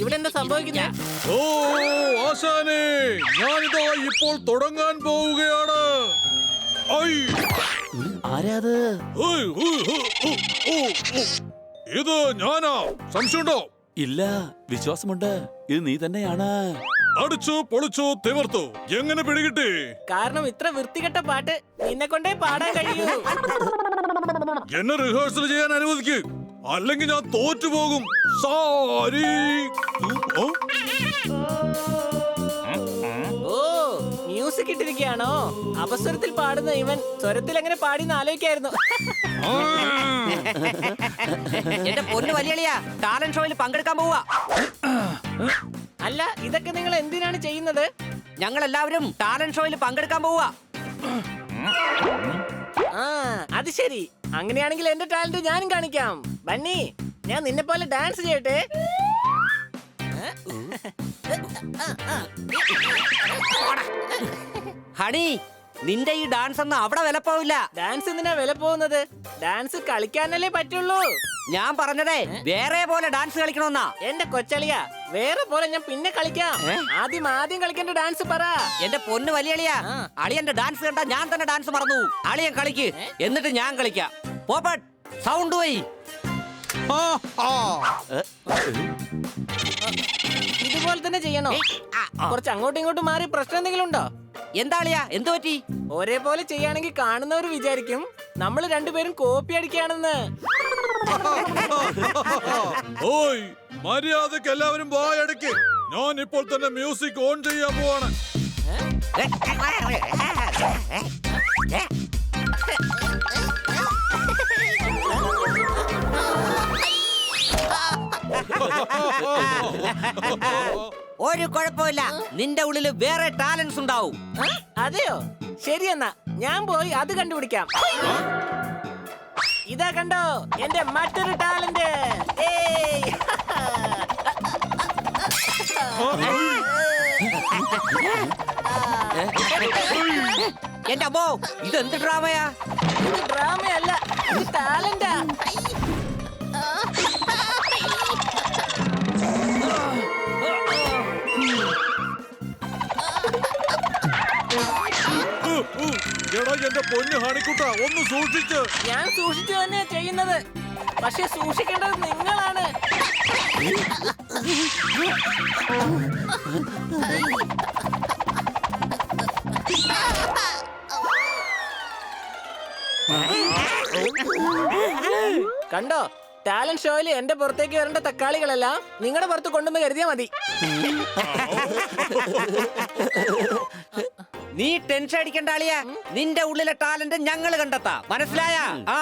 ഇവിടെ എന്താ സംഭവിക്കുന്നത്? ഓ ആശാനേ, ഞാനിതാ ഇപ്പോൾ തുടങ്ങാൻ പോവുകയാണ്. ആരാത്? ഇത് ഞാനാ, സംശയമുണ്ടോ? ഇല്ല, വിശ്വാസമുണ്ട്. ഇത് നീ തന്നെയാണ്. അടിച്ചു പൊളിച്ചു തിമിർത്തു. എങ്ങനെ പിടികിട്ടി? കാരണം ഇത്ര വൃത്തികെട്ട പാട്ട് നിന്നെ കൊണ്ടേ പാടാൻ കഴിയൂ. എന്നെ റിഹേഴ്സൽ ചെയ്യാൻ അനുവദിക്ക്, അല്ലെങ്കിൽ ഞാൻ തോറ്റുപോകും. സാരി. ഓ, മ്യൂസിക് ഇട്ടിരിക്കുകയാണോ? അപസ്വരത്തിൽ പാടുന്ന ഇവൻ സ്വരത്തിൽ എങ്ങനെ പാടിന്ന് ആലോചിക്കായിരുന്നു. എന്റെ പൊന്ന് വലിയളിയാ, ടാലന്റ് ഷോയിൽ പങ്കെടുക്കാൻ പോവാ. അല്ല, ഇതൊക്കെ നിങ്ങൾ എന്തിനാണ് ചെയ്യുന്നത്? ഞങ്ങൾ എല്ലാവരും ടാലന്റ് ഷോയിൽ പങ്കെടുക്കാൻ പോവാ. ആ, അത് ശരി. അങ്ങനെയാണെങ്കിൽ എന്റെ ടാലന്റ് ഞാനും കാണിക്കാം. ബണ്ണി, ഞാൻ നിന്നെ പോലെ ഡാൻസ് ചെയ്യട്ടെ. ഹണി, നിന്റെ ഈ ഡാൻസ് ഒന്നും അവിടെ വില പോവില്ല. ഡാൻസ് എന്തിനാ വില പോകുന്നത്? ഡാൻസ് കളിക്കാനല്ലേ പറ്റുള്ളൂ. ഞാൻ പറഞ്ഞതേ വേറെ പോലെ ഡാൻസ് കളിക്കണമെന്നാ. എന്റെ കൊച്ചളിയാ, വേറെ പോലെ ഞാൻ പിന്നെ കളിക്കാം. ആദ്യം കളിക്കേണ്ട ഡാൻസ് പറ. എന്റെ പൊന്ന് വലിയളിയാ, അളിയന്റെ ഡാൻസ് കണ്ടാ ഞാൻ തന്നെ ഡാൻസ് മറന്നു. അളിയൻ കളിക്ക്, എന്നിട്ട് ഞാൻ കളിക്കാം. പോപ്പട്ട്, സൗണ്ട് പോയി. ഇതുപോലെ തന്നെ ചെയ്യണോ? കുറച്ച് അങ്ങോട്ടും ഇങ്ങോട്ടും മാറി പ്രശ്നം എന്തെങ്കിലും ഉണ്ടോ? എന്താ അളിയാ, എന്ത് പറ്റി? ഒരേപോലെ ചെയ്യാണെങ്കിൽ കാണുന്നവർ വിചാരിക്കും നമ്മൾ രണ്ടുപേരും കോപ്പി അടിക്കുകയാണെന്ന്. ഓയ്, മര്യാദക്ക് എല്ലാവരും വായടക്ക്. ഞാൻ ഇപ്പോൾ തന്നെ മ്യൂസിക് ഓൺ ചെയ്യാൻ പോവാണ്. ഒരു കുഴപ്പമില്ല, നിന്റെ ഉള്ളിൽ വേറെ ടാലൻസ് ഉണ്ടാവും. അതെയോ? ശരിയെന്നാ ഞാൻ പോയി അത് കണ്ടുപിടിക്കാം. ഇതാ കണ്ടോ എന്റെ മറ്റൊരു ടാലന്റ്. എന്റെ അമ്മോ, ഇതെന്ത് ഡ്രാമയാ? ഇത് ഡ്രാമയല്ല, ഇത് ടാലന്റാ. എടാ എന്റെ പൊന്നു ഹണിക്കുട്ട, ഒന്ന് സൂക്ഷിച്ച്. ഞാൻ സൂക്ഷിച്ചു തന്നെയാ ചെയ്യുന്നത്. പക്ഷെ സൂക്ഷിക്കേണ്ടത് നിങ്ങളാണ്. കണ്ടോ, ടാലന്റ് ഷോയിൽ എന്റെ പുറത്തേക്ക് വരേണ്ട തക്കാളികളെല്ലാം നിങ്ങളുടെ പുറത്ത് കൊണ്ടുവന്ന് കരുതിയാ മതി. നീ ടെൻഷൻ അടിക്കണ്ട അളിയാ, നിന്റെ ഉള്ളിലെ ടാലന്റ് ഞങ്ങൾ കണ്ടെത്താം. മനസ്സിലായ? ആ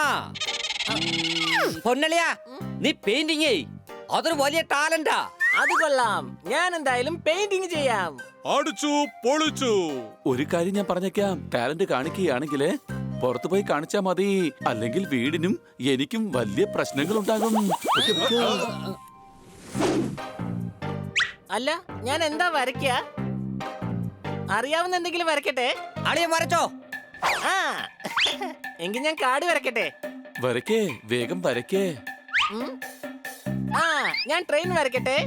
പൊന്നളിയാ, നീ പെയിന്റിങ് അതൊരു വലിയ ടാലന്റാ. അത് കൊള്ളാം. ഞാൻ എന്തായാലും പെയിന്റിങ് ചെയ്യാം. അടിച്ചു പൊളിച്ചു. ഒരു കാര്യം ഞാൻ പറഞ്ഞേക്കാം, ടാലന്റ് കാണിക്കുകയാണെങ്കിൽ പുറത്തു പോയി കാണിച്ചാ മതി, അല്ലെങ്കിൽ വീടിനും എനിക്കും വലിയ പ്രശ്നങ്ങൾ ഉണ്ടാകും. അല്ല, ഞാൻ എന്താ വരയ്ക്ക? അറിയാവുന്ന എന്തെങ്കിലും വരയ്ക്കട്ടെ? അളിയൻ വരച്ചോ? ആ, എങ്കിൽ ഞാൻ കാട് വരയ്ക്കട്ടെ. വരയ്ക്കേ, വേഗം വരയ്ക്കേ. ആ, ഞാൻ ട്രെയിൻ വരയ്ക്കട്ടെ.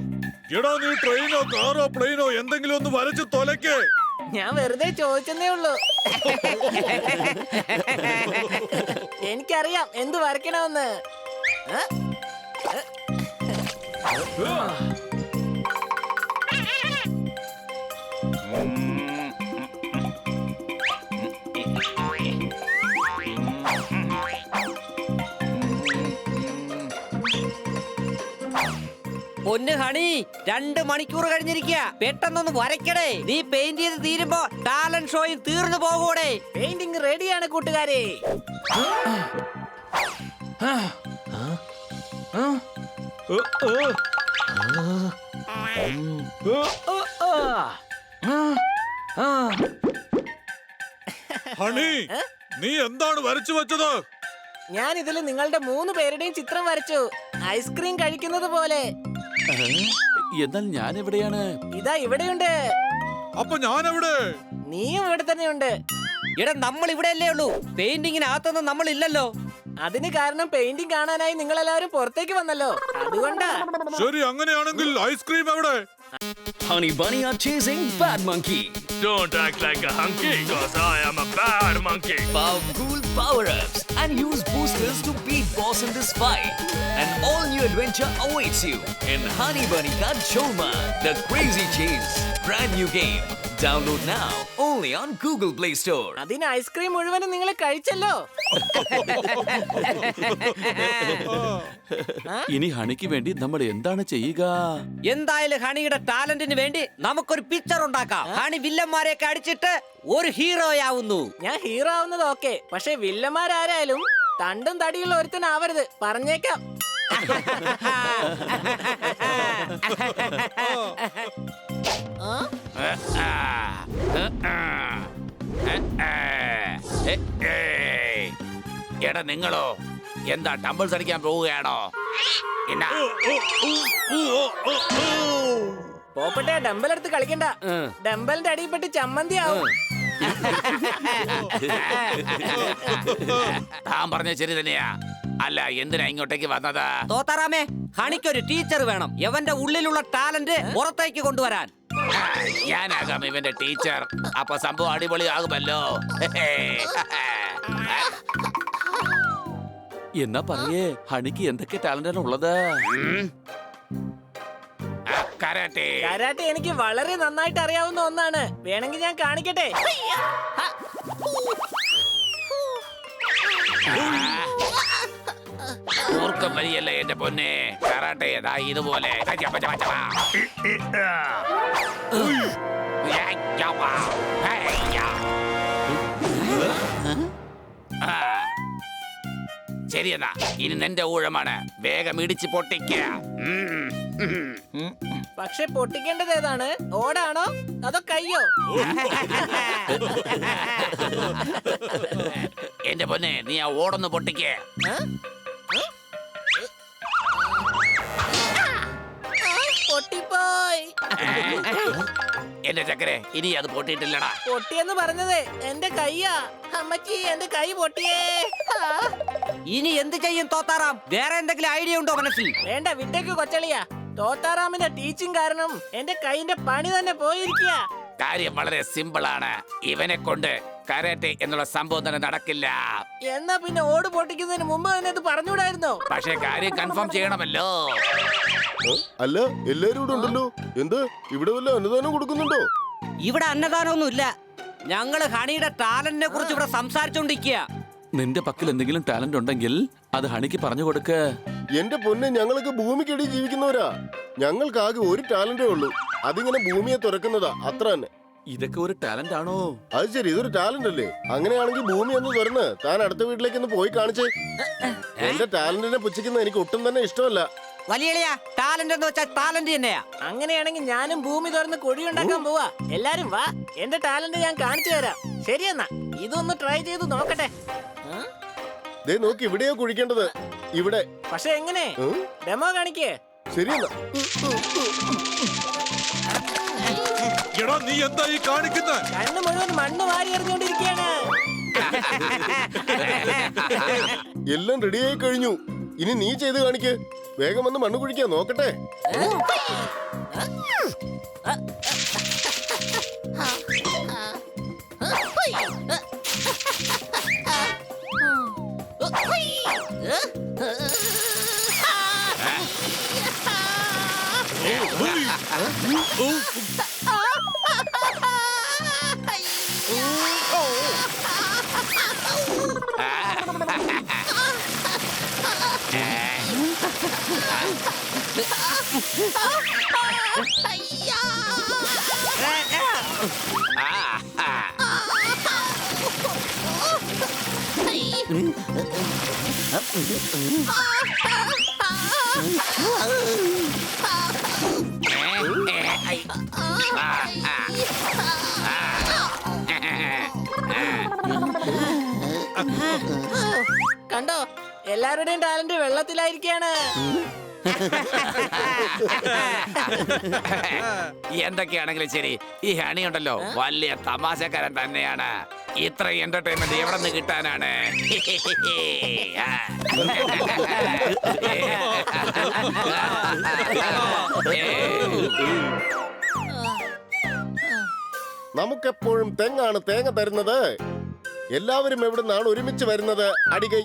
എടാ, നീ ട്രെയിനോ കാറോ പ്ലെയിനോ എന്തെങ്കിലും ഒന്ന് വരച്ച് തൊലക്കേ. ഞാൻ വെറുതെ ചോദിച്ചെന്നേ ഉള്ളൂ. എനിക്കറിയാം എന്ത് വരയ്ക്കണമെന്ന്. പൊന്ന് ഹണി, 2 മണിക്കൂർ കഴിഞ്ഞിരിക്കുക. പെട്ടെന്നൊന്ന് വരയ്ക്കടേ. നീ പെയിന്റ് ചെയ്ത് തീരുമ്പോ ടാലന്റ് ഷോയും തീർന്നു പോകൂടെ. പെയിന്റിംഗ് റെഡിയാണ് കൂട്ടുകാരെ. ഹണി, നീ എന്താണ് വരച്ചു വെച്ചത്? ഞാൻ ഇതിൽ നിങ്ങളുടെ 3 പേരുടെയും ചിത്രം വരച്ചു, ഐസ്ക്രീം കഴിക്കുന്നത് പോലെ. എന്നാൽ ഞാൻ എവിടെയാണ്? ഇതാ ഇവിടെയുണ്ട്. അപ്പൊ ഞാൻ എവിടെ? നീയും ഇവിടെ തന്നെയുണ്ട്. എടാ നമ്മൾ ഇവിടെ അല്ലേ ഉള്ളൂ, പെയിന്റിങ്ങിനകത്തൊന്നും നമ്മൾ ഇല്ലല്ലോ. അതിന് കാരണം പെയിന്റിംഗ് കാണാനായി നിങ്ങൾ എല്ലാവരും പുറത്തേക്ക് വന്നല്ലോ, അതുകൊണ്ടാ. ശരി, അങ്ങനെയാണെങ്കിൽ ഐസ്ക്രീം എവിടെ? Honey Bunny are chasing Bad Monkey. Don't act like a hunky, cause I am a bad monkey. Powerful power-ups and use boosters to beat boss in this fight. An all-new adventure awaits you in Honey Bunny Ka Choma, the Crazy Chase. Brand new game. Download now only on Google Play Store. അതിന് ice cream മുഴുവനും നിങ്ങൾ കഴിച്ചല്ലോ. ഇനി ഹണിക്ക് വേണ്ടി നമ്മൾ എന്താണ് ചെയ്യുക? എന്തായാലും ഹണിയുടെ ടാലന്റിന് വേണ്ടി നമുക്കൊരു പിക്ചർ ഉണ്ടാക്കാം. ഹണി വില്ലന്മാരെയൊക്കെ അടിച്ചിട്ട് ഒരു ഹീറോയാവുന്നു. ഞാൻ ഹീറോ ആവുന്നത് ഓക്കെ, പക്ഷെ വില്ലന്മാരാരായാലും തണ്ടും തടിയുള്ള ഒരുത്തനാവരുത്, പറഞ്ഞേക്കാം. എടാ നിങ്ങളോ എന്താ ടംബിൾസ് അടിക്കാൻ പോവുകയാണോ? എന്നാ പോപ്പട്ടെ, ഡമ്പൽ എടുത്ത് കളിക്കണ്ട. ഡമ്പലിന്റെ അടിയിൽപ്പെട്ട് ചമ്മന്തി ആവും. താൻ പറഞ്ഞ ശരി തന്നെയാ. അല്ല, എന്തിനാ ഇങ്ങോട്ടേക്ക് വന്നത്? തോത്താറാമേ, ഹണിക്കൊരു ടീച്ചർ വേണം, എവന്റെ ഉള്ളിലുള്ള ടാലന്റ് പുറത്തേക്ക് കൊണ്ടുവരാൻ. ഞാനാകാം ഇവന്റെ ടീച്ചർ. അപ്പൊ സംഭവം അടിപൊളിയാകുമല്ലോ. എന്നാ പറയേ, ഹണിക്ക് എന്തൊക്കെ ടാലന്റാണ് ഉള്ളത്? കരാട്ടെ. കരാട്ടെ എനിക്ക് വളരെ നന്നായിട്ട് അറിയാവുന്ന ഒന്നാണ്, വേണമെങ്കിൽ ഞാൻ കാണിക്കട്ടെ. ൂർക്കം വരിയല്ലേ എന്റെ പൊന്നെ. കരാട്ടെ ഏതാ ഇതുപോലെ. ശരി എന്നാ, ഇനി നിന്റെ ഊഴമാണ്. വേഗം ഇടിച്ച് പൊട്ടിക്ക. പക്ഷെ പൊട്ടിക്കേണ്ടത് ഏതാണ്, ഓടാണോ അതോ കയ്യോ? എന്റെ പൊന്നെ, നീ ആ ഓടൊന്ന് പൊട്ടിക്കേ. പൊട്ടിപ്പോയി. എന്റെ ചക്കരെ, ഇനി അത് പൊട്ടിയിട്ടില്ലടാ. പൊട്ടിയെന്ന് പറഞ്ഞത് എന്റെ കയ്യാ. അമ്മച്ചി, എന്റെ കൈ പൊട്ടിയേ. ഇനി എന്ത് ചെയ്യും തോത്താറാം? വേറെ എന്തെങ്കിലും ഐഡിയ ഉണ്ടോ മനസ്സിൽ? വേണ്ട, വിട്ടേക്ക് കൊച്ചളിയാ. തോത്താറാമിന്റെ ടീച്ചിങ് കാരണം എന്റെ കൈന്റെ പണി തന്നെ പോയിരിക്കുക. കാര്യം വളരെ സിമ്പിൾ ആണ്. ഇവനെ കൊണ്ട് കരാട്ടെ എന്നുള്ള സംഭവം തന്നെ നടക്കില്ല. എന്നാ പിന്നെ ഓട് പൊട്ടിക്കുന്നതിന് മുമ്പ് തന്നെ ഇത് പറഞ്ഞുകൂടായിരുന്നോ? പക്ഷെ കാര്യം കൺഫേം ചെയ്യണമല്ലോ. അല്ല, എല്ലാരും ഇവിടെ ഉണ്ടല്ലോ. എന്ത് ഇവിടെ വല്ല അനുദാനം കൊടുക്കുന്നുണ്ടോ? ഇവിടെ അന്നദാനമൊന്നുമില്ല. ഞങ്ങള് ഹണിയുടെ ടാലന്റിനെ കുറിച്ച് ഇവിടെ സംസാരിച്ചോണ്ടിരിക്കുക. നിന്റെ പക്കൽ എന്തെങ്കിലും ടാലന്റ് ഉണ്ടെങ്കിൽ അത് ഹണിക്ക് പറഞ്ഞു കൊടുക്ക്. എന്റെ പൊന്നെ, ഞങ്ങളൊക്കെ ഭൂമിക്കടി ജീവിക്കുന്നവരാ. ഞങ്ങൾക്കാകെ ഒരു ടാലന്റേ ഉള്ളൂ, അതിങ്ങനെ ഭൂമിയെ തുറക്കുന്നതാ, അത്ര തന്നെ. ഇതൊക്കെ ഒരു ടാലന്റ് ആണോ? അത് ശരി, ഇതൊരു ടാലന്റ് അല്ലേ? അങ്ങനെയാണെങ്കിൽ ഭൂമി ഒന്ന് തുറന്ന് താൻ അടുത്ത വീട്ടിലേക്ക് ഒന്ന് പോയി കാണിച്ചേ. എന്റെ ടാലന്റിനെ പുച്ഛിക്കുന്ന എനിക്ക് ഒട്ടും തന്നെ ഇഷ്ടമല്ല. വലിയ ടാലന്റ് എന്ന് വെച്ചാൽ ടാലന്റ് തന്നെയാ. അങ്ങനെയാണെങ്കിൽ ഞാനും ഭൂമി തുറന്ന് കുഴിയുണ്ടാക്കാൻ പോവാ. എല്ലാരും വാ, എന്റെ ടാലന്റ് ഞാൻ കാണിച്ചു തരാം. ശരിയെന്നാ, ഇതൊന്ന് ട്രൈ ചെയ്ത് നോക്കട്ടെ. ദേ നോക്കി, ഇവിടെയോ കുഴിക്കേണ്ടത്, ഇവിടെ. പക്ഷെ എങ്ങനെ? ഡെമോ കാണിക്കേ. ശരിയെന്നാ. എടാ, നീ എന്താ ഈ കാണിക്കുന്നത്? കണ്ണ് മുഴുവൻ മണ്ണ് വാരി എറിഞ്ഞോണ്ടിരിക്കുകയാണ്. എല്ലാം റെഡിയായി കഴിഞ്ഞു. ഇനി നീ ചെയ്ത് കാണിക്ക്. വേഗം വന്ന് മണ്ണ് കുഴിക്കാൻ നോക്കട്ടെ. കണ്ടോ, എല്ലാവരുടെയും ടാലന്റ് വെള്ളത്തിലായിരിക്കാണ്. എന്തൊക്കെയാണെങ്കിലും ശരി, ഈ ഹണി ഉണ്ടല്ലോ വലിയ തമാശക്കാരൻ തന്നെയാണ്. ഇത്ര എന്റർടൈൻമെന്റ് എവിടെ നിന്ന് കിട്ടാനാണ്? നമുക്കെപ്പോഴും തെങ്ങാണ് തേങ്ങ തരുന്നത്. എല്ലാവരും എവിടുന്നാണ് ഒരുമിച്ച് വരുന്നത്? അടികൈ.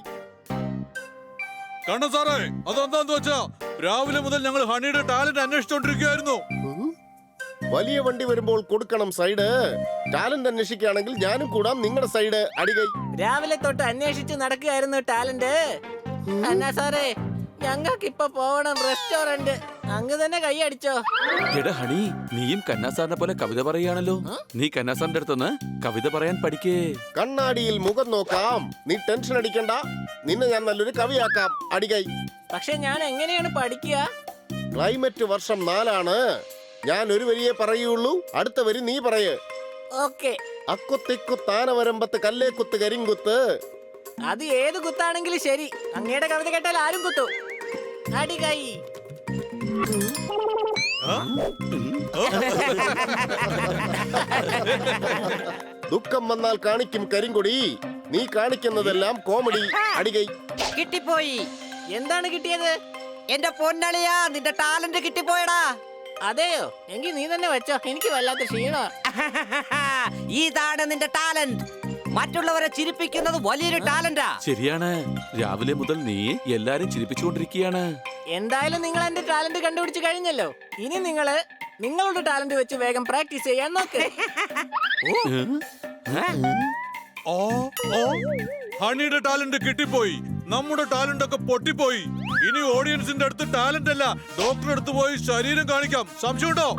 കണ്ണ സാറേ, അതെന്താന്ന് വെച്ചാ രാവിലെ മുതൽ ഞങ്ങൾ ഹണിയുടെ ടാലന്റ് അന്വേഷിച്ചോണ്ടിരിക്കുകയായിരുന്നു. വലിയ വണ്ടി വരുമ്പോൾ കൊടുക്കണം സൈഡ്. ടാലന്റ് അന്വേഷിക്കുകയാണെങ്കിൽ ഞാനും കൂടാം നിങ്ങളുടെ സൈഡ്. അടികൈ. രാവിലെ തൊട്ട് അന്വേഷിച്ച് നടക്കുകയായിരുന്നു ടാലന്റ്. അന്നാ സാറേ, ഞങ്ങൾക്ക് ഇപ്പൊ പോവണം റെസ്റ്റോറന്റ്. അങ്ങ് തന്നെ കൈയടിച്ചോ. എടാ ഹണി, നീയും കന്നാസാറിനെ പോലെ കവിത പറയുകയാണല്ലോ. നീ കന്നാസാറിന്റെ അടുത്തുനിന്ന് കവിത പറയാൻ പഠിക്കേ. കണ്ണാടിയിൽ മുഖം നോക്കാം. നീ ടെൻഷൻ അടിക്കണ്ട, നിന്നെ ഞാൻ നല്ലൊരു കവിയാക്കാം. അടികൈ. പക്ഷെ ഞാൻ എങ്ങനെയാണ് പഠിക്കുക? ക്ലൈമറ്റ് വർഷം 4 ഞാൻ ഒരു വരിയെ പറയുള്ളൂ, അടുത്ത വരി നീ പറയ്. ഓക്കെ. അക്കുത്തിക്കുത്ത് ആന വരമ്പത്ത് കല്ലേക്കുത്ത് കരിങ്കുത്ത്. അത് ഏത് കുത്താണെങ്കിലും ശരി, അങ്ങയുടെ കവിത കേട്ടാൽ ആരും കുത്തു. അടികൈ. ദുഃഖം വന്നാൽ കാണിക്കും കരിങ്കൊടി, നീ കാണിക്കുന്നതെല്ലാം കോമഡി. അടികൈ. കിട്ടിപ്പോയി. എന്താണ് കിട്ടിയത്? എന്റെ പൊന്നളിയാ, നിന്റെ ടാലന്റ് കിട്ടിപ്പോയടാ. അതെയോ? എങ്കിൽ നീ തന്നെ വെച്ചോ, എനിക്ക് വല്ലാത്ത ക്ഷീണോ. ഇതാണ് നിന്റെ ടാലന്റ്. മറ്റുള്ളവരെ ചിരിപ്പിക്കുന്നത് വലിയൊരു ടാലന്റാ. ശരിയാണ്, രാവിലെ മുതൽ നീ എല്ലാരും ചിരിപ്പിച്ചുകൊണ്ടിരിക്കുകയാണ്. എന്തായാലും നിങ്ങൾ എന്റെ ടാലന്റ് കണ്ടുപിടിച്ച് കഴിഞ്ഞല്ലോ. ഇനി നിങ്ങളുടെ ടാലന്റ് വെച്ച് വേഗം പ്രാക്ടീസ് ചെയ്യാൻ നോക്ക്. ഓ ഓ, ഹണിയുടെ ടാലന്റ് കിട്ടിപ്പോയി, നമ്മുടെ ടാലന്റ് ഒക്കെ പൊട്ടിപ്പോയി. ഇനി ഓഡിയൻസിന്റെ അടുത്ത് ടാലന്റ് അല്ല, ഡോക്ടറെ അടുത്ത് പോയി ശരീരം കാണിക്കാം. സംശയമുണ്ടോ?